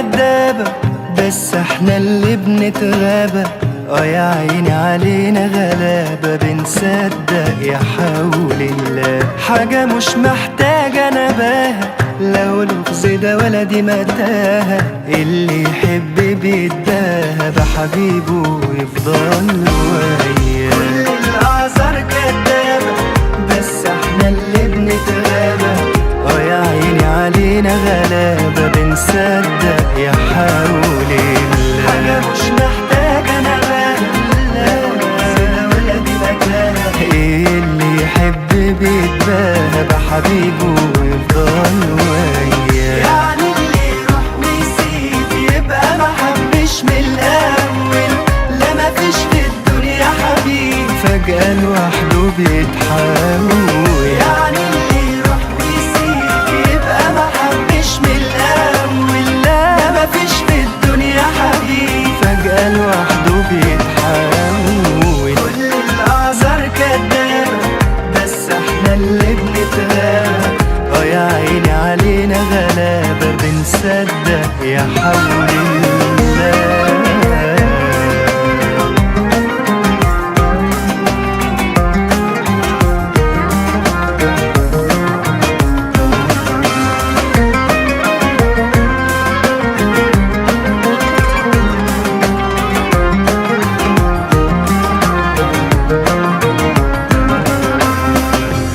كدابة بس احنا اللي بنتغابى. يا عيني علينا غلابة بنصدق يا حول الله. حاجة مش محتاجة نباهة، لو لفظ ده ولا دي متاهة. اللي يحب بيتباهى بحبيبه ويفضل وياه. كل الأعذار كدابة بس احنا اللي بنتغابى. يا عيني علينا غلابة بنصدق يا حول الله. حاجة مش محتاجة نباهة، ولا دي متاهة. اللي يحب بيتباهى بحبيبه ويفضل وياه. يعني اللي يروح ويسيب يبقى ما حبش من الأول. لا مفيش في الدنيا حبيب فجأة لوحده بيتحول. يعني اللي يروح ويسيب يبقى ما حبش من الأول. لا مفيش في الدنيا حبيب فجأة لوحده بيتحول. كل الأعذار كدابة بس احنا اللي بنتغابى. يا عيني علينا غلابة بنصدق يا حول الله.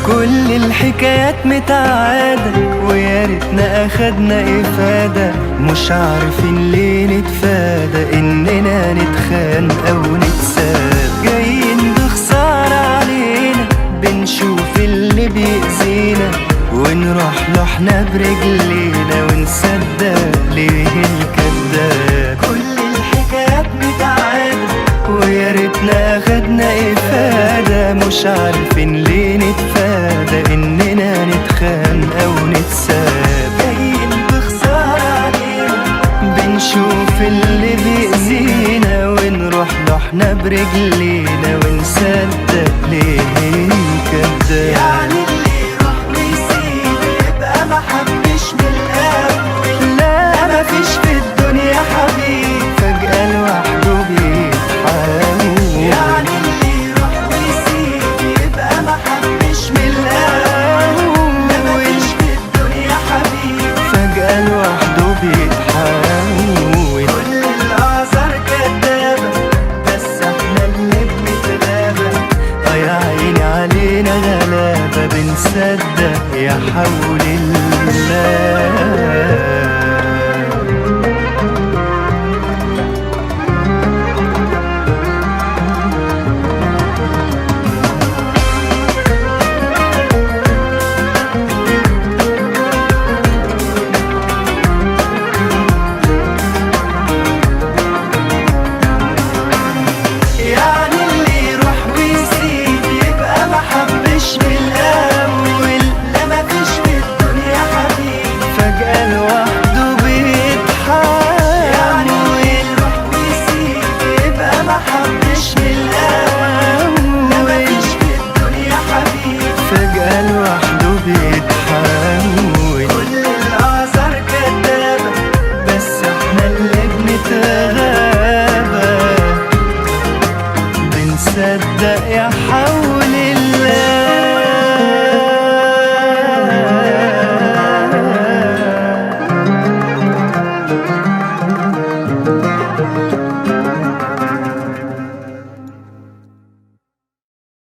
كل الحكايات متعادة ويا ريتنا اخدنا افادة. مش عارفين ليه نتفادى اننا نتخان او نتساب. جايين بخسارة علينا بنشوف اللي بيأذينا ونروح له احنا برجلينا ونصدق ليه الكداب. كل الحكايات متعادة ويا ريتنا اخدنا افادة. مش عارفين ليه نتفادى اننا نتخان او نتساب. جايين بخسارة علينا بنشوف اللي بيأذينا ونروح له احنا برجلينا ونصدق ليه كداب. يعني اللي يروح ويسيب يبقى ما حبش من الأول. لا مفيش في الدنيا حبيب فجأة لوحده بيتحول. يعني اللي يروح ويسيب يبقى ما حبش من الأول. لا مفيش في الدنيا حبيب فجأة لوحده بيتحول. كل الأعذار كدابة بس احنا اللي بنتغابى. يا عيني علينا غلابة بنصدق يا حول الله.